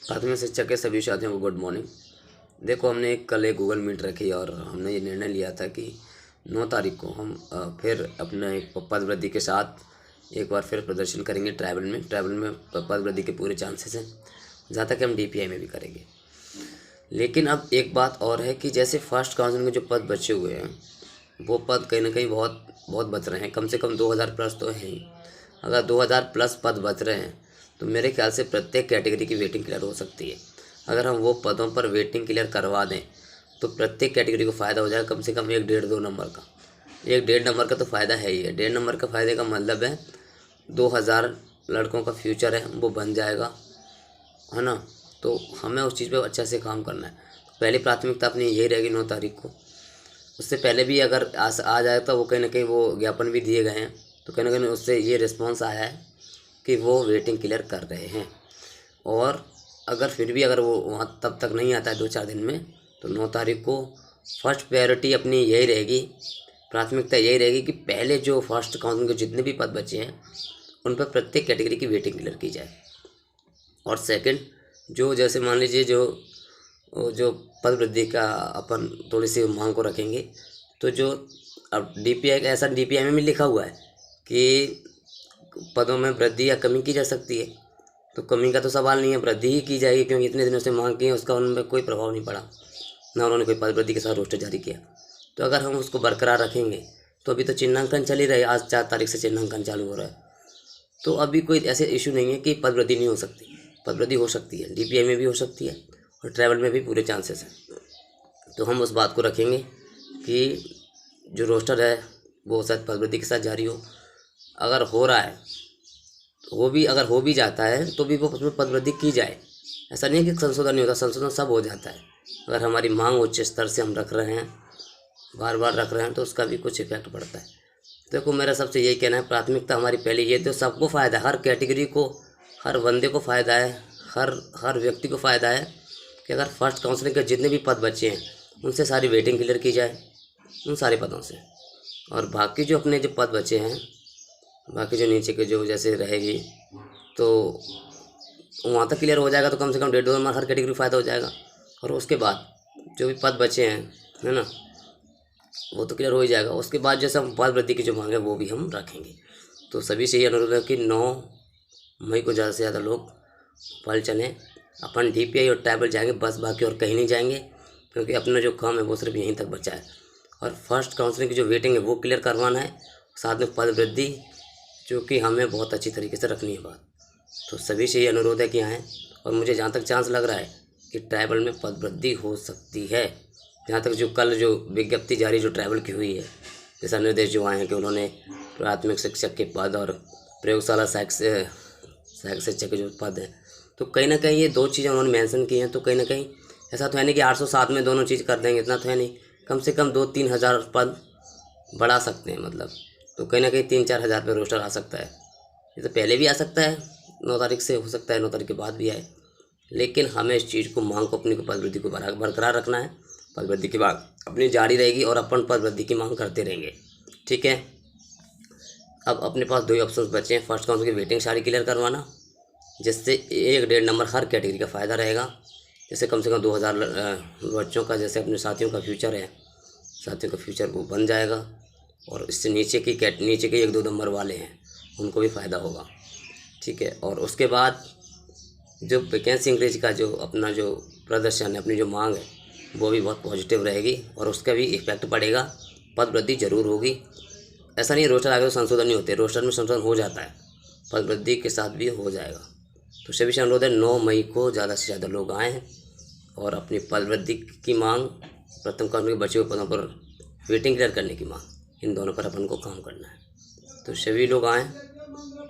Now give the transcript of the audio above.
प्राथमिक शिक्षा के सभी साथियों को गुड मॉर्निंग। देखो, हमने कल एक गूगल मीट रखी और हमने ये निर्णय लिया था कि 9 तारीख को हम फिर अपने एक पदवृद्धि के साथ एक बार फिर प्रदर्शन करेंगे ट्राइबल में पदवृद्धि के पूरे चांसेस हैं, जहाँ तक हम डीपीआई में भी करेंगे। लेकिन अब एक बात और है कि जैसे फर्स्ट काउंसिलिंग में जो पद बचे हुए हैं वो पद कहीं ना कहीं बहुत बहुत बच रहे हैं, कम से कम 2000 प्लस तो हैं ही। अगर 2000 प्लस पद बच रहे हैं तो मेरे ख्याल से प्रत्येक कैटेगरी की वेटिंग क्लियर हो सकती है। अगर हम वो पदों पर वेटिंग क्लियर करवा दें तो प्रत्येक कैटेगरी को फ़ायदा हो जाएगा, कम से कम 1 1.5 2 नंबर का। 1 1.5 नंबर का तो फ़ायदा है ही है। 1.5 नंबर का फ़ायदे का मतलब है 2000 लड़कों का फ्यूचर है वो बन जाएगा, है ना। तो हमें उस चीज़ पे अच्छे से काम करना है। पहली प्राथमिकता अपनी यही रहेगी 9 तारीख को। उससे पहले भी अगर आ जाए तो वो कहीं ना कहीं वो ज्ञापन भी दिए गए हैं, तो कहीं ना कहीं उससे ये रिस्पॉन्स आया है कि वो वेटिंग क्लियर कर रहे हैं। और अगर फिर भी अगर वो वहाँ तब तक नहीं आता है 2 4 दिन में, तो 9 तारीख को फर्स्ट प्रायोरिटी अपनी यही रहेगी, प्राथमिकता यही रहेगी कि पहले जो फर्स्ट काउंसिलिंग के जितने भी पद बचे हैं उन पर प्रत्येक कैटेगरी की वेटिंग क्लियर की जाए। और सेकंड, जो जैसे मान लीजिए जो पद वृद्धि का अपन थोड़ी सी मांग को रखेंगे, तो जो अब डीपीआई ऐसा डीपीआई में भी लिखा हुआ है कि पदों में वृद्धि या कमी की जा सकती है, तो कमी का तो सवाल नहीं है, वृद्धि ही की जाएगी, क्योंकि इतने दिनों से मांग की है उसका उनमें कोई प्रभाव नहीं पड़ा, ना उन्होंने कोई पद वृद्धि के साथ रोस्टर जारी किया। तो अगर हम उसको बरकरार रखेंगे तो अभी तो चिन्हांकन चल ही रहा है, आज 4 तारीख से चिन्हांकन चालू हो रहा है, तो अभी कोई ऐसे इशू नहीं है कि पद वृद्धि नहीं हो सकती। पद वृद्धि हो सकती है, डीपीआई में भी हो सकती है और ट्रैवल में भी पूरे चांसेस हैं। तो हम उस बात को रखेंगे कि जो रोस्टर है वो शायद पद वृद्धि के साथ जारी हो। अगर हो रहा है अगर हो भी जाता है तो भी वो उसमें पद वृद्धि की जाए। ऐसा नहीं है कि संशोधन नहीं होता, संशोधन सब हो जाता है। अगर हमारी मांग उच्च स्तर से हम रख रहे हैं, बार बार रख रहे हैं, तो उसका भी कुछ इफेक्ट पड़ता है। देखो, मेरा सबसे यही कहना है, प्राथमिकता हमारी पहले ये तो सबको फ़ायदा है, हर कैटेगरी को, हर बंदे को फ़ायदा है, हर हर व्यक्ति को फ़ायदा है कि अगर फर्स्ट काउंसिलिंग के जितने भी पद बचे हैं उनसे सारी वेटिंग क्लियर की जाए, उन सारे पदों से। और बाकी जो अपने जो पद बचे हैं, बाकी जो नीचे के जो जैसे रहेगी, तो वहाँ तक क्लियर हो जाएगा तो कम से कम 1.5 2 नंबर हर कैटेगरी को फ़ायदा हो जाएगा। और उसके बाद जो भी पद बचे हैं, है ना, वो तो क्लियर हो ही जाएगा। उसके बाद जैसे हम पद वृद्धि की जो मांग है वो भी हम रखेंगे। तो सभी से ये अनुरोध है कि 9 मई को ज़्यादा से ज़्यादा लोग पल चलें। अपन डीपीआई और ट्राइबल जाएंगे बस, बाकी और कहीं नहीं जाएंगे, क्योंकि अपना जो काम है वो सिर्फ यहीं तक बचा है। और फर्स्ट काउंसिलिंग की जो वेटिंग है वो क्लियर करवाना है, साथ में पद वृद्धि जो कि हमें बहुत अच्छी तरीके से रखनी है बात। तो सभी से ये अनुरोध है कि आएँ। और मुझे जहाँ तक चांस लग रहा है कि ट्राइबल में पद वृद्धि हो सकती है, जहाँ तक जो कल जो विज्ञप्ति जारी जो ट्राइबल की हुई है, दिशा निर्देश जो आए हैं कि उन्होंने प्राथमिक शिक्षक के पद और प्रयोगशाला सहायक शिक्षक के जो पद हैं, तो कहीं ना कहीं ये 2 चीज़ें उन्होंने मेंशन की हैं। तो कहीं ना कहीं ऐसा तो है नहीं कि 807 में दोनों चीज़ कर देंगे, इतना तो है नहीं। कम से कम 2 3 हज़ार पद बढ़ा सकते हैं, मतलब तो कहीं ना कहीं 3 4 हज़ार पे रोस्टर आ सकता है। ये तो पहले भी आ सकता है, 9 तारीख से हो सकता है 9 तारीख के बाद भी आए। लेकिन हमें इस चीज़ को, मांग को, अपनी को पद वृद्धि को बरकरार रखना है। पद वृद्धि की बात अपनी जारी रहेगी और अपन पद वृद्धि की मांग करते रहेंगे, ठीक है। अब अपने पास 2 ही ऑप्शन बचे हैं, फर्स्ट काउंसिल की वेटिंग सारी क्लियर करवाना, जिससे 1 1.5 नंबर हर कैटेगरी का फ़ायदा रहेगा। जैसे कम से कम 2000 बच्चों का, जैसे अपने साथियों का फ्यूचर है, साथियों का फ्यूचर वो बन जाएगा। और इससे नीचे के 1 2 नंबर वाले हैं उनको भी फ़ायदा होगा, ठीक है। और उसके बाद जो वैकेंसी इंक्रीज का जो अपना जो प्रदर्शन है, अपनी जो मांग है, वो भी बहुत पॉजिटिव रहेगी और उसका भी इफेक्ट पड़ेगा। पद वृद्धि जरूर होगी। ऐसा नहीं रोस्टर आगे तो संशोधन नहीं होते, रोस्टर में संशोधन हो जाता है, पद वृद्धि के साथ भी हो जाएगा। तो सभी से अनुरोध है 9 मई को ज़्यादा से ज़्यादा लोग आएँ और अपनी पद वृद्धि की मांग, प्रथम काउंसिल के बचे हुए पदों पर वेटिंग क्लियर करने की मांग, इन दोनों पर अपन को काम करना है। तो सभी लोग आएँ।